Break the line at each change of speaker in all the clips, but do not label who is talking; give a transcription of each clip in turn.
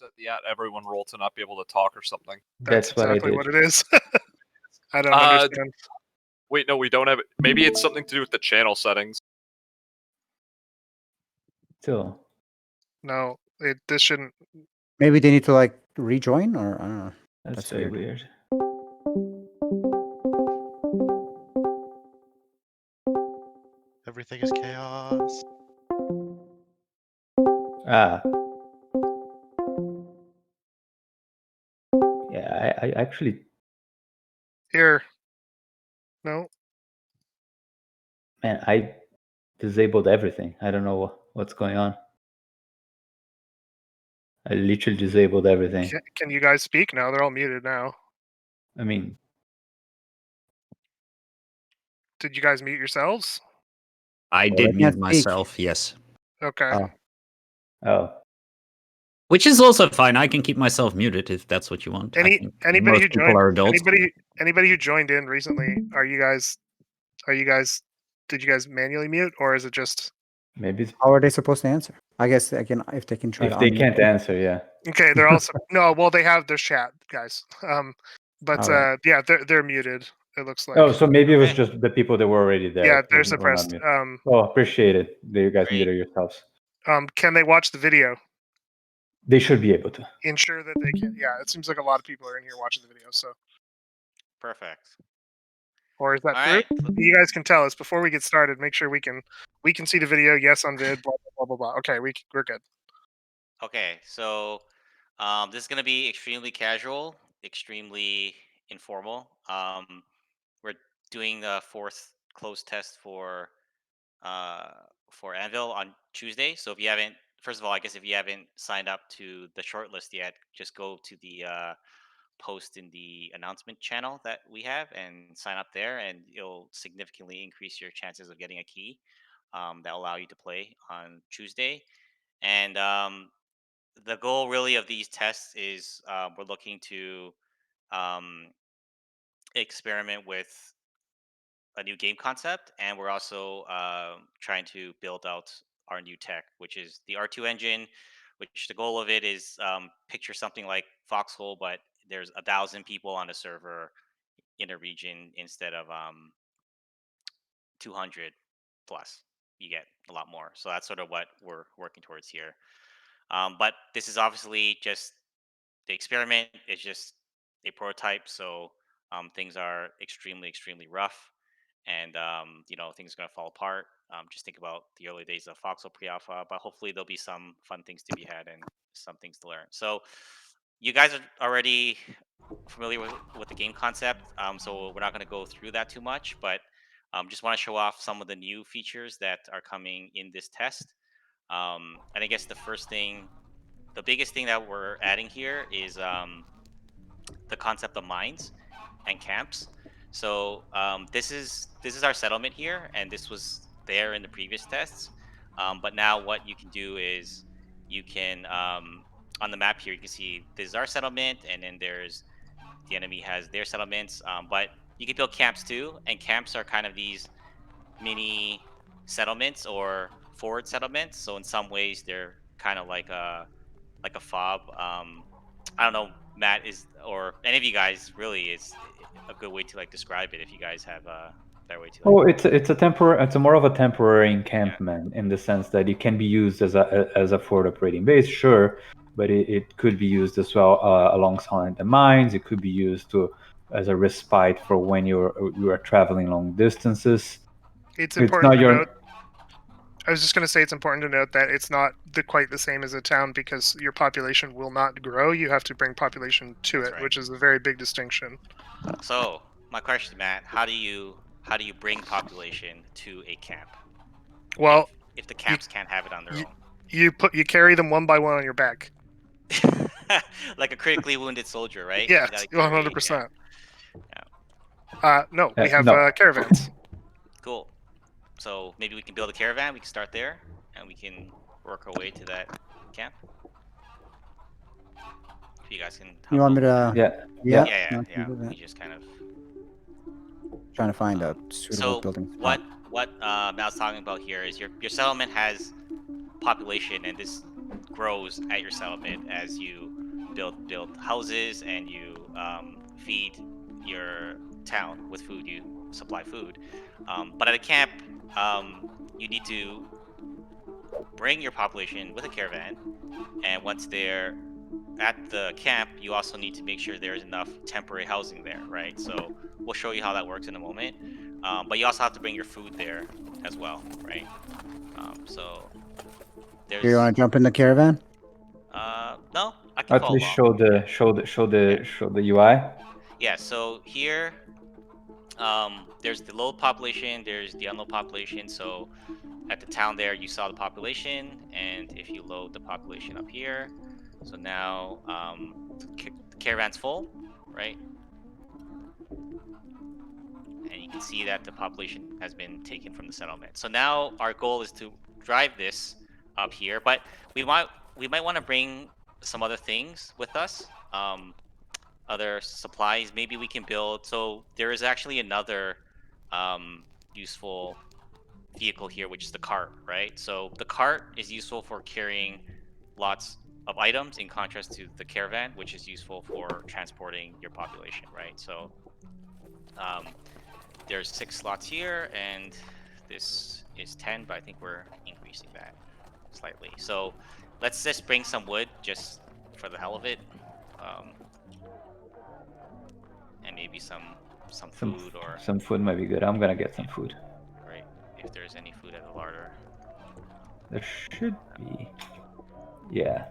set the everyone roll to not be able to talk or something.
That's
exactly
what I did.
what it is. I don't understand.
Wait, no, we don't have it. Maybe it's something to do with the channel settings.
Still.
No, this shouldn't.
Maybe they need to like rejoin, or I don't know.
That's very weird.
Everything is chaos.
Ah. Yeah, I actually...
Here. No.
Man, I disabled everything. I don't know what's going on. I literally disabled everything.
Can you guys speak now? They're all muted now.
I mean...
Did you guys mute yourselves?
I did mute myself, yes.
Okay.
Oh.
Which is also fine. I can keep myself muted if that's what you want.
Anybody who
people are
joined,
adults.
anybody who joined in recently, did you guys manually mute, or is it just?
Maybe it's...
How are they supposed to answer? I guess they can, if they can try.
If they can't answer, yeah.
Okay, they're also no. Well, they have their chat, guys. But
Right.
yeah, they're muted. It looks like.
Oh, so maybe it was just the people that were already there.
Yeah, they're
were not
suppressed.
muted. Oh, appreciate it. You guys muted yourselves.
Can they watch the video?
They should be able to.
Ensure that they can. Yeah, it seems like a lot of people are in here watching the video. So.
Perfect.
Or is that
All
true?
right.
You guys can tell us before we get started. Make sure we can see the video. Yes, on vid. Blah blah blah blah. Okay, we're good.
Okay, so this is going to be extremely casual, extremely informal. We're doing a fourth close test for Anvil on Tuesday. So if you haven't, first of all, I guess if you haven't signed up to the shortlist yet, just go to the post in the announcement channel that we have and sign up there, and it'll significantly increase your chances of getting a key that will allow you to play on Tuesday. And the goal really of these tests is we're looking to experiment with a new game concept, and we're also trying to build out our new tech, which is the R2 engine, which the goal of it is picture something like Foxhole, but there's 1,000 people on a server in a region instead of 200 plus. You get a lot more. So that's sort of what we're working towards here. But this is obviously just the experiment. It's just a prototype, so things are extremely rough, and things are going to fall apart. Just think about the early days of Foxhole pre-alpha, but hopefully there'll be some fun things to be had and some things to learn. So you guys are already familiar with the game concept, so we're not going to go through that too much, but just want to show off some of the new features that are coming in this test. And I guess the biggest thing that we're adding here is the concept of mines and camps. So this is our settlement here, and this was there in the previous tests. But now what you can do is you can on the map here you can see this is our settlement, and then there's the enemy has their settlements. But you can build camps too, and camps are kind of these mini settlements or forward settlements. So in some ways they're kind of like a fob. I don't know, Matt or any of you guys really is a good way to like describe it if you guys have a better way to.
Oh, it's more of a temporary encampment in the sense that it can be used as a forward operating base, sure, but it could be used as well alongside the mines. It could be used as a respite for when you are traveling long distances.
It's important to note. I was just going to say it's important to note that it's not quite the same as a town because your population will not grow. You have to bring population to it, which is a very big distinction.
So my question, Matt, how do you bring population to a camp?
Well,
if the camps can't have it on their own,
you carry them one by one on your back,
like a critically wounded soldier, right?
Yes, 100%.
Yeah.
No, we have caravans.
Cool. So maybe we can build a caravan. We can start there, and we can work our way to that camp. If you guys can.
You want me to?
Yeah. We just kind of
trying to find a suitable building spot.
What Matt's talking about here is your settlement has population, and this grows at your settlement as you build houses and you feed your town with food. You supply food, but at a camp, you need to bring your population with a caravan, and once they're at the camp, you also need to make sure there's enough temporary housing there, right? So we'll show you how that works in a moment. But you also have to bring your food there as well, right? So
Do you
there's
want to jump in the caravan?
no, I can
At
follow
least
along.
show the UI.
Yeah, so here there's the load population, there's the unload population. So at the town there, you saw the population, and if you load the population up here, so now the caravan's full, right? And you can see that the population has been taken from the settlement. So now our goal is to drive this up here, but we might want to bring some other things with us, other supplies. Maybe we can build. So there is actually another useful vehicle here, which is the cart, right? So the cart is useful for carrying lots of items in contrast to the caravan, which is useful for transporting your population, right? So there's 6 slots here, and this is 10, but I think we're increasing that slightly. So let's just bring some wood just for the hell of it, and maybe some food, or
Some food might be good. I'm gonna get some food.
right, if there's any food at the larder.
There should be. Yeah.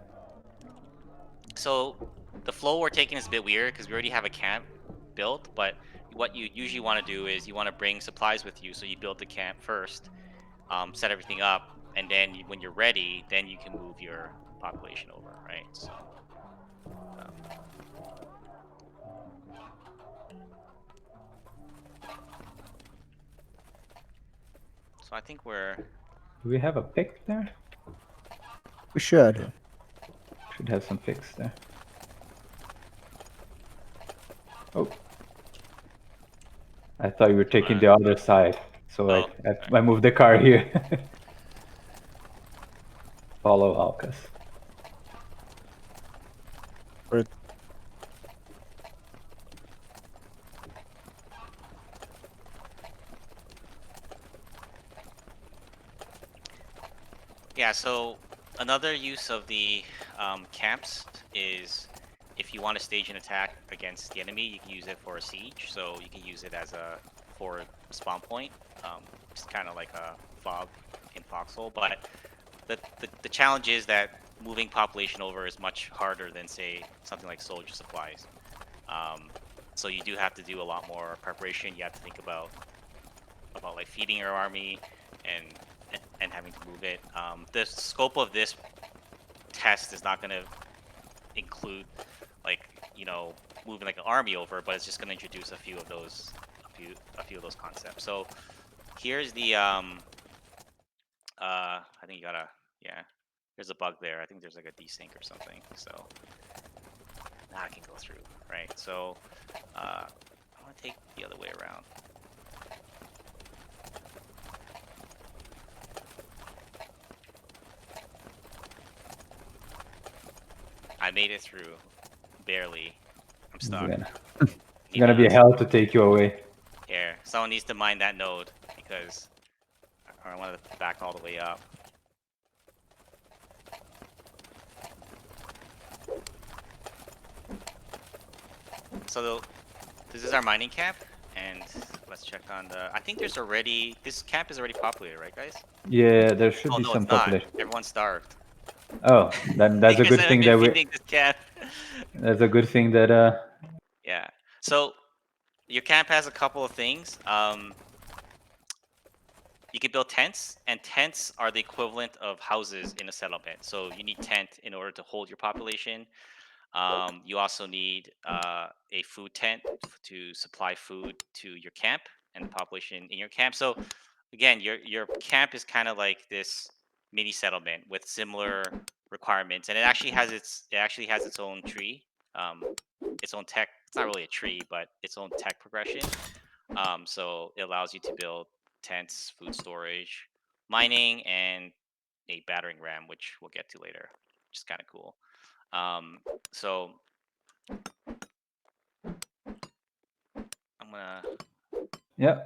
So the flow we're taking is a bit weird because we already have a camp built, but what you usually want to do is you want to bring supplies with you. So you build the camp first, set everything up, and then when you're ready, then you can move your population over, right? So so I think we're
Do we have a pick there?
We should.
Should have some picks there. Oh. I thought you were taking the other side, so
Oh,
I moved the car here. Follow Alcas.
We're
yeah. So another use of the camps is if you want to stage an attack against the enemy, you can use it for a siege. So you can use it as a forward spawn point, just kind of like a fob in Foxhole. But the challenge is that moving population over is much harder than, say, something like soldier supplies. So you do have to do a lot more preparation. You have to think about like feeding your army and having to move it. The scope of this test is not going to include like moving like an army over, but it's just going to introduce a few of those concepts. So here's the I think you gotta there's a bug there. I think there's like a desync or something. So now I can go through, right? So I want to take the other way around. I made it through, barely. I'm stuck.
It's gonna be hell to take you away.
Here, someone needs to mine that node because I want to back all the way up. So this is our mining camp, and let's check on the. I think there's already this camp is already populated, right, guys?
Yeah, there should be
No,
some
it's not.
population.
Everyone's starved.
Oh, then that's a good thing that we.
Feeding this camp.
That's a good thing that
Yeah. So your camp has a couple of things. You can build tents, and tents are the equivalent of houses in a settlement. So you need tent in order to hold your population. You also need a food tent to supply food to your camp and the population in your camp. So again, your camp is kind of like this mini settlement with similar requirements, and it actually has its own tree, its own tech. It's not really a tree, but its own tech progression. So it allows you to build tents, food storage, mining, and a battering ram, which we'll get to later. which is kind of cool. So I'm gonna.
Yeah.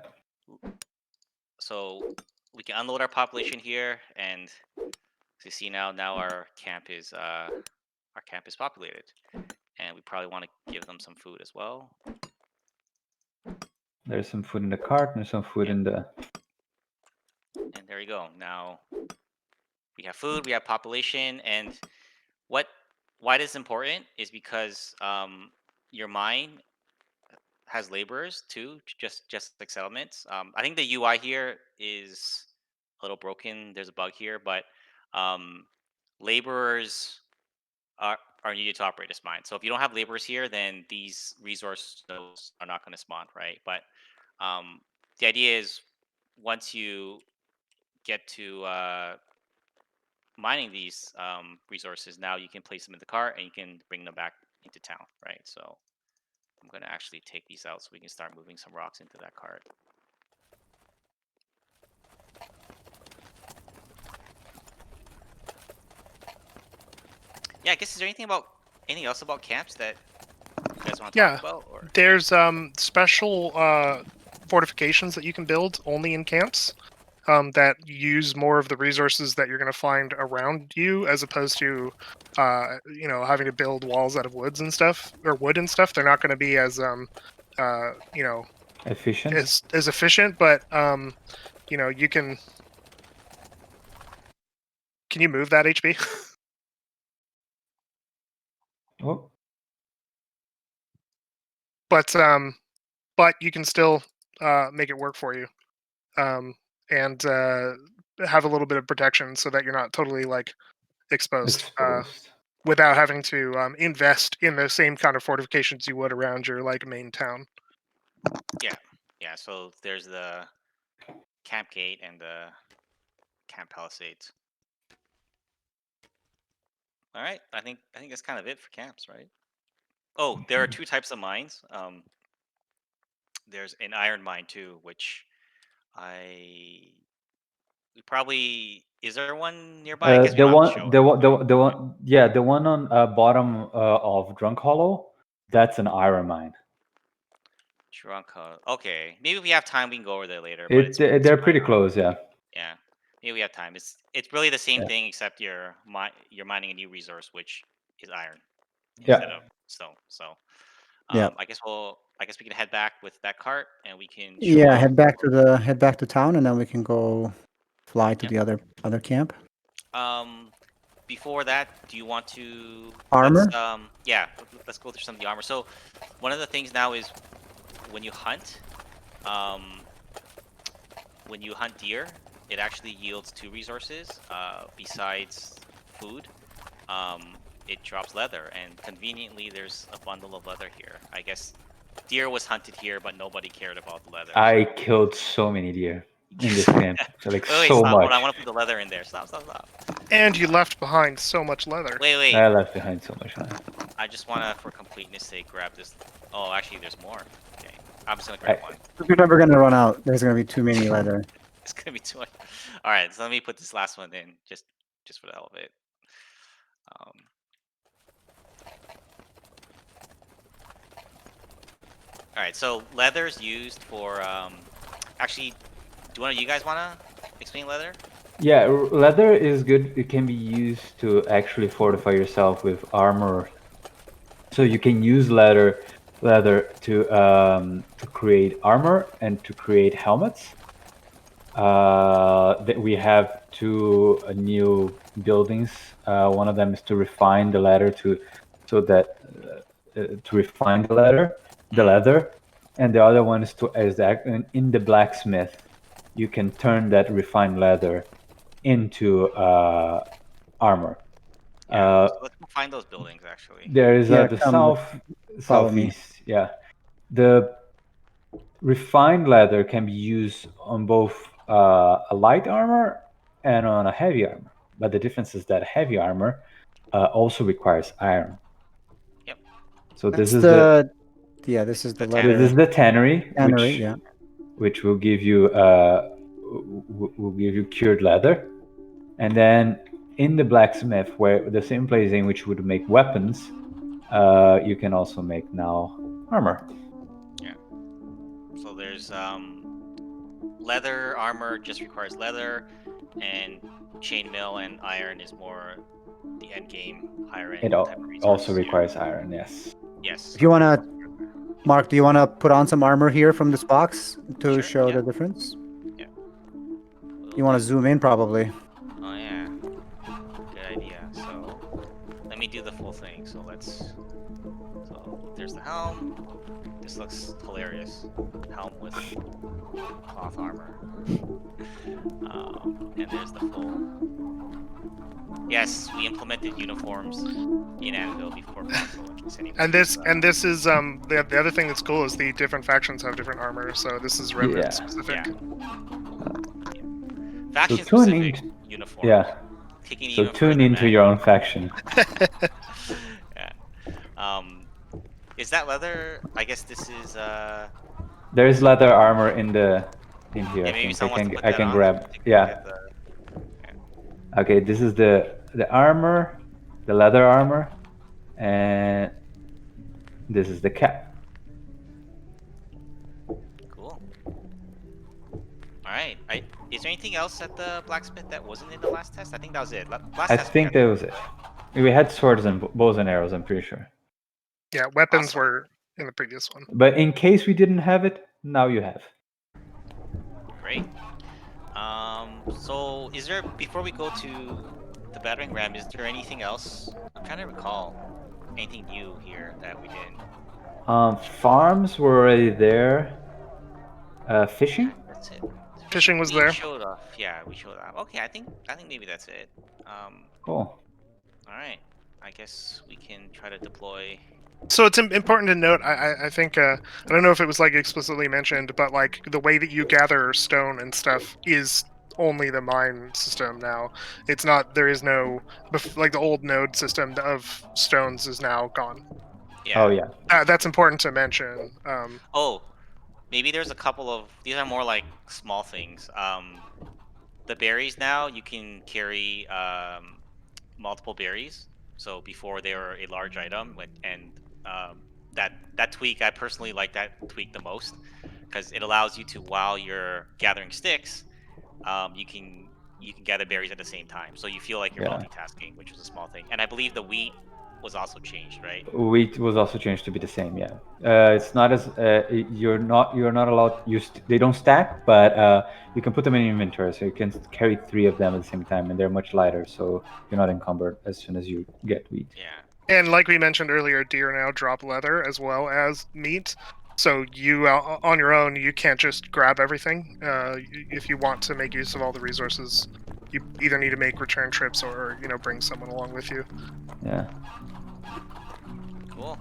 So we can unload our population here, and as you see now our camp is populated, and we probably want to give them some food as well.
There's some food in the cart, and there's some food in the.
And there you go. Now we have food, we have population, and why this is important is because your mine has laborers too, just like settlements. I think the UI here is a little broken. There's a bug here, but laborers are needed to operate this mine. So if you don't have laborers here, then these resource nodes are not going to spawn, right? But the idea is once you get to mining these resources, now you can place them in the cart and you can bring them back into town, right? So I'm going to actually take these out so we can start moving some rocks into that cart. Yeah, I guess is there anything else about camps that you guys want to talk about? Or?
There's special fortifications that you can build only in camps that use more of the resources that you're going to find around you, as opposed to having to build walls out of wood and stuff. They're not going to be as
efficient.
As efficient, but you can. Can you move that HB?
Oh.
But you can still make it work for you, and have a little bit of protection so that you're not totally like exposed. Without having to invest in the same kind of fortifications you would around your like main town.
Yeah. So there's the camp gate and the camp palisades. All right, I think that's kind of it for camps, right? Oh, there are two types of mines. There's an iron mine too, which is there one nearby? I guess
The one, yeah, the one on bottom of Drunk Hollow. That's an iron mine.
Drunk Hollow. Okay, maybe if we have time, we can go over there later.
They're pretty close, yeah.
Yeah, maybe we have time. It's really the same thing, except you're mining a new resource, which is iron instead of stone. So I guess we can head back with that cart, and we can
head back to town, and then we can go fly to the other camp.
Before that, do you want to
armor?
Let's go through some of the armor. So one of the things now is when you hunt deer, it actually yields 2 resources besides food. It drops leather, and conveniently there's a bundle of leather here. I guess deer was hunted here, but nobody cared about the leather.
I killed so many deer in this camp. Like
wait,
so
stop.
much.
I want to put the leather in there. Stop.
And you left behind so much leather.
Wait.
I left behind so much leather.
I just want to, for completeness sake, grab this. Oh, actually, there's more. Okay, I'm just gonna grab one.
You're never gonna run out. There's gonna be too many leather.
It's gonna be too much. All right, so let me put this last one in, just for the hell of it. All right, so leather's used for. Actually, do one of you guys wanna explain leather?
Yeah, leather is good. It can be used to actually fortify yourself with armor. So you can use leather to create armor and to create helmets. That we have 2 new buildings. One of them is to refine the leather to refine the leather, and the other one is in the blacksmith. You can turn that refined leather into armor.
So let's go find those buildings. Actually,
there is the southeast. Yeah, the refined leather can be used on both a light armor and on a heavy armor. But the difference is that heavy armor also requires iron.
Yep.
So
this is
the
leather.
This is the tannery,
Tannery,
which will give you cured leather, and then in the blacksmith, where the same place in which you would make weapons, you can also make now armor.
So there's leather armor just requires leather, and chainmail and iron is more the end game, higher end
It
type of resource.
also requires iron, yes.
Yes.
If you want to, Mark, do you want to put on some armor here from this box to
Sure,
show
yeah.
the difference?
Yeah.
You want to zoom in, probably.
Oh yeah. Good idea. So let me do the full thing. So there's the helm. This looks hilarious. Helm with cloth armor. And there's the full. Yes, we implemented uniforms in Anvil before console.
And this is the other thing that's cool is the different factions have different armor, so this is Remnant specific.
Faction
So tune
specific
in-
uniform.
Yeah.
Kicking
So
even
tune
further
into
back.
your own faction.
Yeah. Is that leather? I guess this is
There is leather armor in here.
Yeah,
I
maybe
think
someone wants to put
I
that
can
on.
grab.
Take a
Yeah.
look at the-
Okay, this is the armor, the leather armor, and this is the cap.
Cool. Alright. Is there anything else at the blacksmith that wasn't in the last test? I think that was it. Last
I
test we
think
had-
that was it. We had swords and bows and arrows, I'm pretty sure.
Yeah, weapons
Awesome.
were in the previous one.
But in case we didn't have it, now you have.
Great. So is there, before we go to the Battering Ram, is there anything else? I'm trying to recall anything new here that we did.
Farms were already there. Fishing?
That's it.
Fishing was
we
there.
Showed off. Yeah, we showed off. Okay, I think maybe that's it.
Cool.
All right. I guess we can try to deploy.
So it's important to note. I think I don't know if it was like explicitly mentioned, but like the way that you gather stone and stuff is only the mine system now. It's not. There is no like the old node system of stones is now gone.
Yeah.
Oh yeah.
That's important to mention.
Oh, maybe there's a couple of these are more like small things. The berries now you can carry multiple berries. So before they were a large item, and that tweak, I personally like that tweak the most because it allows you to, while you're gathering sticks, you can gather berries at the same time. So you feel like you're multitasking, which was a small thing. And I believe the wheat was also changed, right?
Wheat was also changed to be the same. Yeah. It's not as you're not allowed. They don't stack, but you can put them in inventory, so you can carry 3 of them at the same time, and they're much lighter, so you're not encumbered as soon as you get wheat.
Yeah.
And like we mentioned earlier, deer now drop leather as well as meat. So you, on your own, you can't just grab everything. If you want to make use of all the resources, you either need to make return trips or bring someone along with you.
Yeah.
Cool.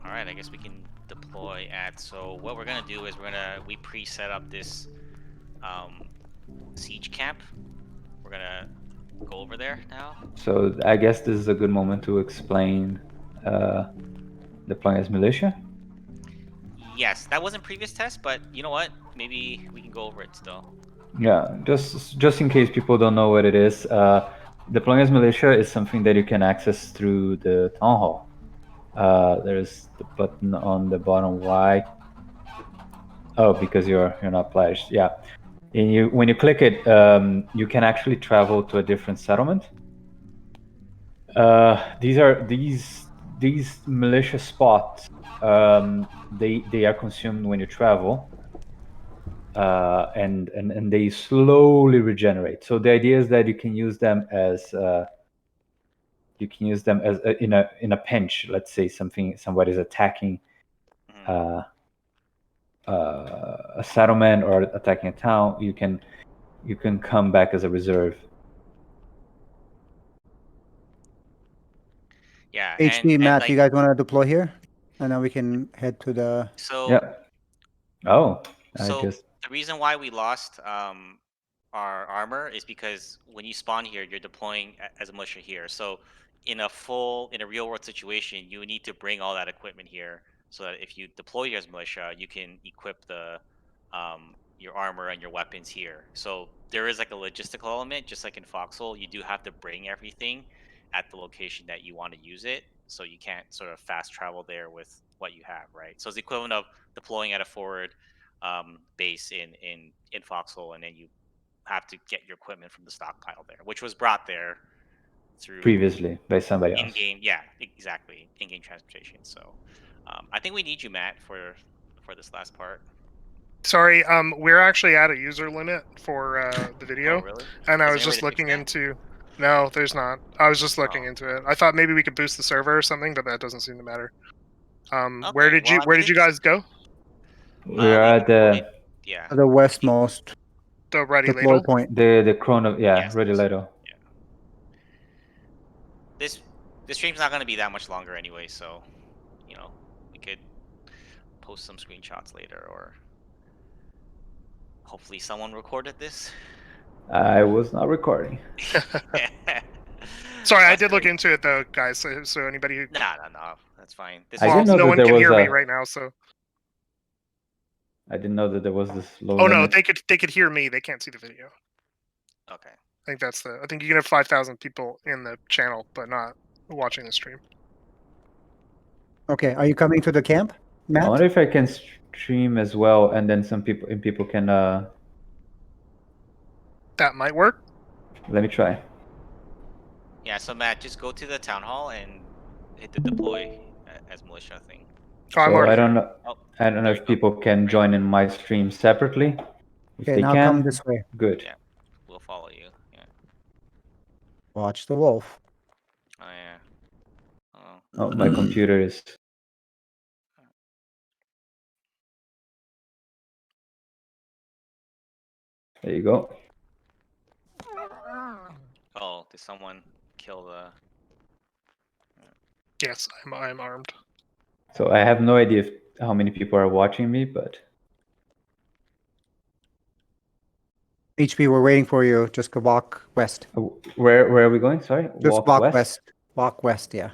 All right, I guess we can deploy at. So what we're gonna do is we pre-set up this siege camp. We're gonna go over there now.
So I guess this is a good moment to explain deploying as militia.
Yes, that wasn't previous test, but you know what? Maybe we can go over it still.
Yeah, just in case people don't know what it is, deploying as militia is something that you can access through the town hall. There's the button on the bottom right. Oh, because you're not pledged. Yeah, and when you click it, you can actually travel to a different settlement. These militia spots. They are consumed when you travel. And they slowly regenerate. So the idea is that you can use them as in a pinch. Let's say somebody's attacking a settlement or attacking a town. You can come back as a reserve.
Yeah.
HD,
and
Matt,
like,
you guys want to deploy here? And then we can head to the...
So
Yeah. Oh,
So the reason why we lost our armor is because when you spawn here, you're deploying as a militia here. So in a real world situation, you need to bring all that equipment here so that if you deploy here as militia, you can equip the your armor and your weapons here. So there is like a logistical element, just like in Foxhole. You do have to bring everything at the location that you want to use it. So you can't sort of fast travel there with what you have, right? So it's the equivalent of deploying at a forward base in Foxhole, and then you have to get your equipment from the stockpile there, which was brought there through
Previously by somebody else.
in-game. Yeah, exactly, in-game transportation. So I think we need you, Matt, for this last part.
Sorry, we're actually at a user limit for the video,
Oh, really?
and I
Is
was
there a way
just
to fix
looking
that?
into. No, there's not. I was just looking
Oh.
into it. I thought maybe we could boost the server or something, but that doesn't seem to matter. Where
Okay,
did
well, I
where
mean,
did you guys go?
We're
we
at
deployed,
the
yeah,
The westmost
The Ready
deploy
Ladle?
point.
the chrono. Yeah,
Yes.
ready later.
this stream's not going to be that much longer anyway, so you know we could post some screenshots later, or hopefully someone recorded this.
I was not recording.
Sorry, I
What's
did look
the-
into it though, guys. So anybody who
No, that's fine. This
I
well,
didn't know
no
that
one
there
can
was
hear me
a-
right now. So
I didn't know that there was this low
oh no,
limit.
they could hear me. They can't see the video.
Okay.
I think that's the. I think you can have 5,000 people in the channel, but not watching the stream.
Okay, are you coming to the camp,
I
Matt?
wonder if I can stream as well, and then some people can.
That might work.
Let me try.
Yeah. So Matt, just go to the town hall and hit the deploy as militia thing.
Oh, I'm
So
already.
I don't know.
Oh,
I don't know
there
if
you go.
people can join in my stream separately. If
Okay,
they
now
can,
come this way.
good.
Yeah. We'll follow you. Yeah.
Watch the wolf.
Oh yeah. Oh.
Oh, my computer is. There you go.
Oh, did someone kill the?
Yes, I'm armed.
So I have no idea how many people are watching me, but
HP, we're waiting for you. Just go walk west.
where are we going? Sorry,
Just walk west. Walk west, yeah.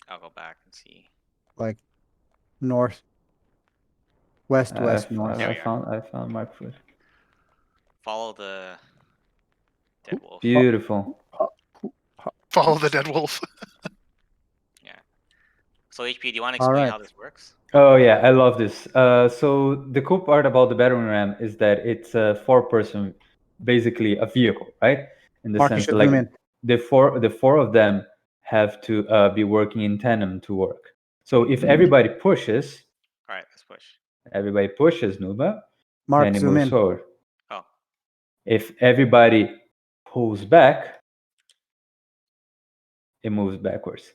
I'll go back and see.
Like north. West, west, north.
There we are.
I found my foot.
Follow the dead wolf.
Beautiful.
Follow the dead wolf.
Yeah. So HP, do you want to
All
explain
right.
how this works?
Oh yeah, I love this. So the cool part about the Battering Ram is that it's a four-person, basically a vehicle, right? In the
Mark, you
sense
should
that like
zoom in.
the four of them have to be working in tandem to work. So if everybody pushes,
All right, let's push.
Nuba,
Mark,
then it
zoom
moves
in.
forward.
Oh,
If everybody pulls back, it moves backwards.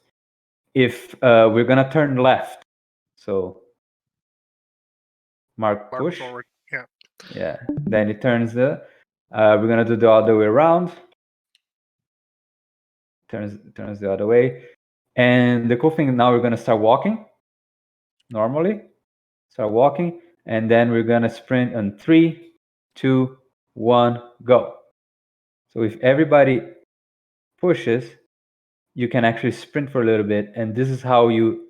If we're gonna turn left, so Mark
Mark
push.
forward. Yeah.
Yeah, then it turns the. We're gonna do the other way around. Turns the other way, and the cool thing now we're gonna start walking. Normally, start walking, and then we're gonna sprint on 3, 2, 1, go. So if everybody pushes, you can actually sprint for a little bit, and this is how you.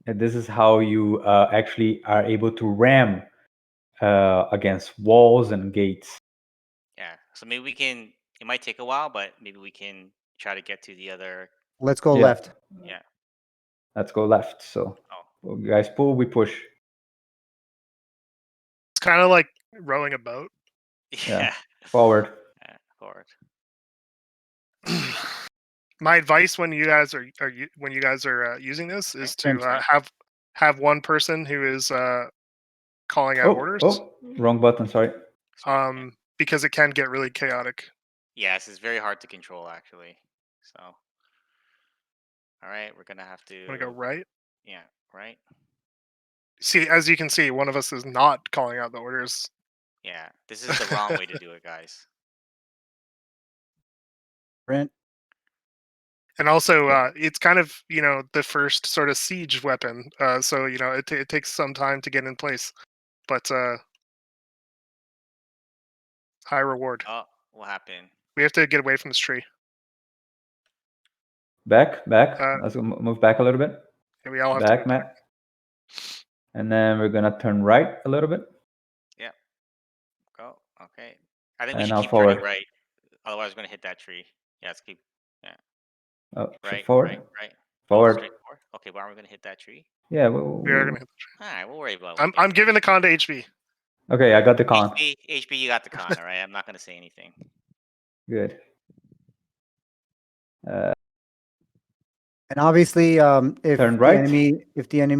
Actually are able to ram against walls and gates.
yeah. So maybe we can. It might take a while, but maybe we can try to get to the other.
Let's go
Yeah.
left.
Yeah.
Let's go left. So
Oh.
you guys pull, we push.
It's kind of like rowing a boat.
Yeah.
Forward.
Yeah, forward.
My advice when you guys are using this is to have one person who is calling out orders.
Oh, wrong button. Sorry.
Because it can get really chaotic.
Yes, it's very hard to control actually. So, all right, we're gonna have to.
Want to go right?
Yeah, right.
See, as you can see, one of us is not calling out the orders.
Yeah, this is the wrong way to do it, guys.
Brent.
And also, it's kind of the first sort of siege weapon. So it takes some time to get in place, but high reward.
Oh, what happened?
We have to get away from this tree.
Back. Let's move back a little bit.
Yeah, we all have
Back,
to
Matt. And then we're gonna turn right a little bit.
Yep. Go. Okay. I think we
And
should
now
keep turning
forward.
right. Otherwise, we're gonna hit that tree. Yeah, let's keep. Yeah.
Oh,
Right.
forward.
Right. Oh,
Forward.
straight forward. Okay, but are we gonna hit that tree?
Yeah.
We are gonna hit the
All right, we'll worry about.
tree. I'm giving the con to HB.
Okay, I got the con.
HB, you got the con. All right, I'm not gonna say anything.
Good.
And obviously, if
Turn
the
right.
enemy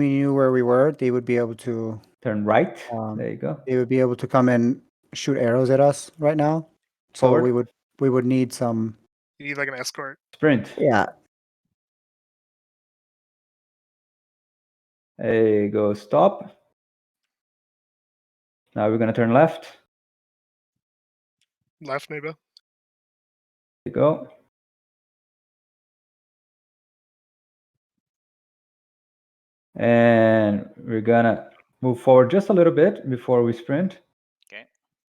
knew where we were, they would be able to
Turn right.
Um,
There you go.
they would be able to come and shoot arrows at us right now. So
Forward.
we would need some.
You need like an escort.
Sprint.
Yeah.
There you go. Stop. Now we're gonna turn left.
Left, maybe.
There you go. And we're gonna move forward just a little bit before we sprint.
Okay.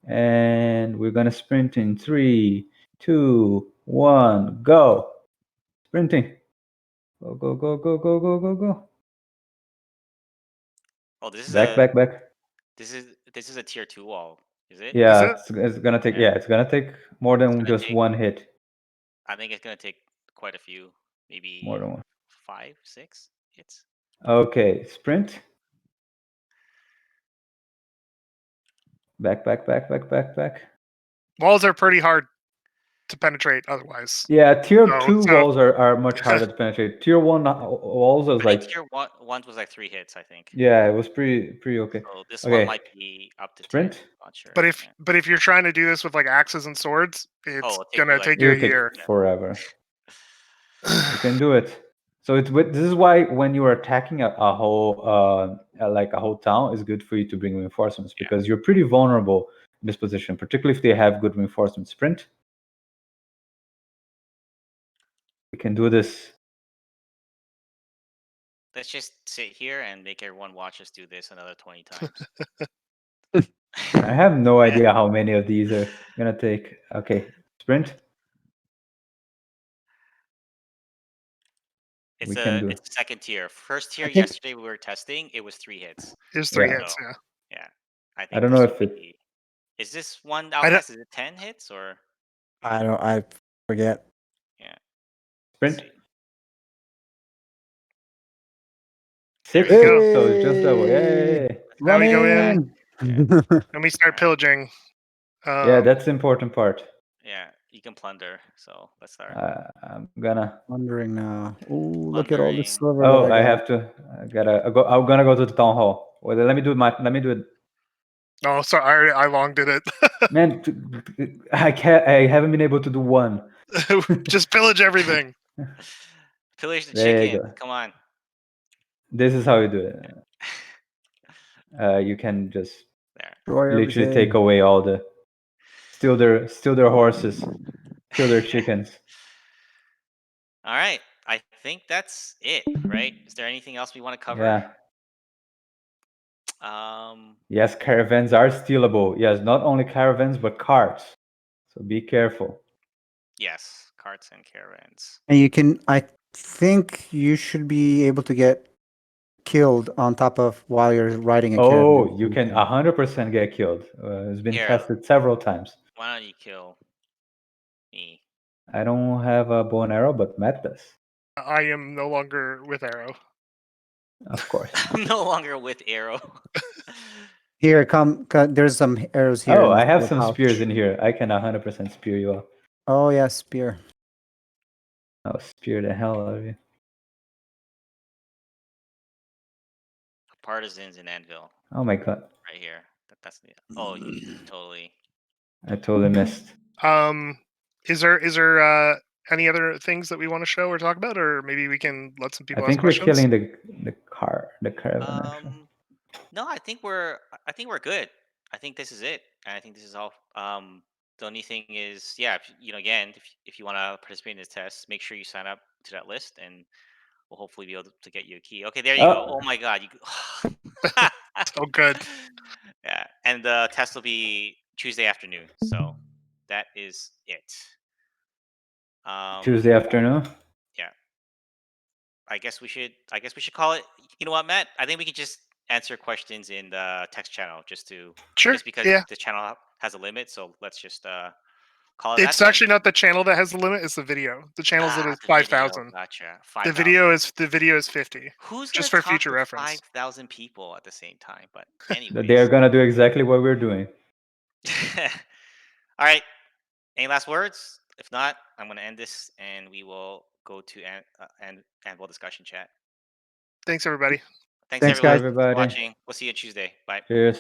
And we're gonna sprint in 3, 2, 1, go. Sprinting. Go, go, go, go, go, go, go, go.
Oh, this is
Back.
This is a tier 2 wall, is it?
Yeah,
Is
it's gonna take.
Yeah.
Yeah, it's gonna take more than
gonna
just
take-
one hit.
I think it's gonna take quite a few, maybe
More than one.
5, 6 hits.
Okay, sprint. Back.
Walls are pretty hard to penetrate otherwise.
Yeah, tier
No,
2
so-
walls are much harder to penetrate. Tier 1 walls was
I think
like,
tier 1 was like 3 hits, I think.
yeah, it was pretty okay.
So this
Okay.
one might be up to 10.
Sprint.
Not sure.
But
yeah.
if you're trying to do this with like axes and swords, it's
it'll take
gonna
you, like,
take you a
It'll take
year.
forever. You can do it. So this is why when you are attacking a whole like a whole town, it's good for you to bring reinforcements because you're pretty vulnerable in this position, particularly if they have good reinforcement. Sprint. We can do this.
Let's just sit here and make everyone watch us do this another 20 times.
I have no idea how many of these are gonna take. Okay, sprint.
It's
We can do
it's second tier. First tier
think-
yesterday we were testing, it was 3 hits.
There's 3
Yeah.
hits, yeah.
Yeah. I think
I don't know
this
if
would
it-
be- Is this one
don't-
outlast? Is it 10 hits or
I forget.
yeah?
Sprint.
See.
6,
There you go.
so it's just double. Yay!
Now we go
in.
And we start pillaging.
Yeah, that's the important part.
Yeah, you can plunder. So let's start.
I'm gonna.
Wondering now. Ooh, look at all
Wondering.
this silver.
Oh,
that
I
got.
have to. I gotta go. I'm gonna go to the town hall. Well, let me do it.
Oh, sorry, I long did it.
Man, I can't. I haven't been able to do one.
Just pillage everything.
Pillage the
There you
chicken.
go.
Come on.
This is how you do it. You can just
There.
Destroy
literally
everything.
take away all the. Steal their horses. Steal their chickens.
All right. I think that's it, right? Is there anything else we want to cover?
Yeah.
Um,
Yes, caravans are stealable. Yes, not only caravans but carts. So be careful.
yes, carts and caravans.
And you can. I think you should be able to get killed on top of while you're riding a caravan.
Oh, you can 100% get killed. It's been
Here.
tested several times.
Why don't you kill me?
I don't have a bow and arrow, but Matt does,
I am no longer with Arrow.
of course.
I'm no longer with arrow.
Here, come. There's some arrows here.
Oh,
in
I
this
have
little
some
pouch.
spears in here. I can 100% spear you up.
Oh yeah, spear.
I'll spear the hell out of you.
Partisans in Anvil,
Oh my god,
right here. That's the. Oh, you totally.
I totally missed.
Is there any other things that we want to show or talk about, or maybe we can let some people
I
ask
think we're
questions?
killing the caravan. Actually.
No, I think we're good. I think this is it, and I think this is all. The only thing is, yeah, again, if you want to participate in this test, make sure you sign up to that list, and we'll hopefully be able to get you a key. Okay, there you go.
Oh.
Oh my god, you.
So good.
Yeah, and the test will be Tuesday afternoon. So that is it.
Tuesday afternoon.
Yeah. I guess we should call it. You know what, Matt? I think we could just answer questions in the text channel just
Sure.
because
Yeah.
the channel has a limit. So let's just call it
It's
that.
actually not the channel that has the limit; it's the video. The channel's limit is
the video.
5,000.
Gotcha.
The
5,000.
video is 50.
Who's
just
gonna
for
talk
future
to
reference.
5,000 people at the same time? But
They
anyways.
are gonna do exactly what we're doing.
All right. Any last words? If not, I'm gonna end this, and we will go to Anvil discussion chat.
Thanks, everybody.
Thanks
Thanks,
everyone
guys.
for
Everybody.
watching. We'll see you Tuesday. Bye.
Cheers.